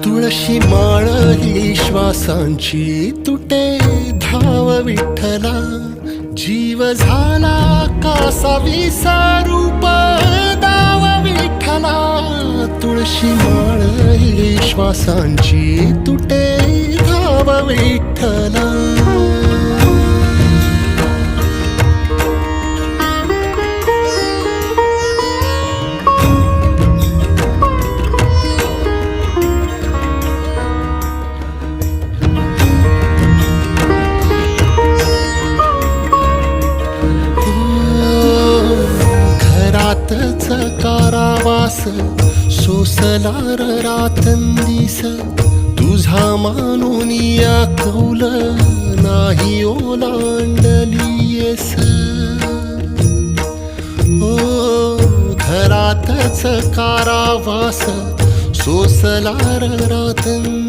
तुळशी माळ ही श्वासांची तुटे धाव विठ्ठला, जीव झाला कासा विसारूप दाव विठ्ठला. तुळशी माळ ही श्वासांची तुटे धाव विठ्ठला. घरातच कारावास सोसला रातंदिस, तुझा मानून या कौल नाही ओलांडलीयस. ओ घरातच कारावास सोसला रातंदिस,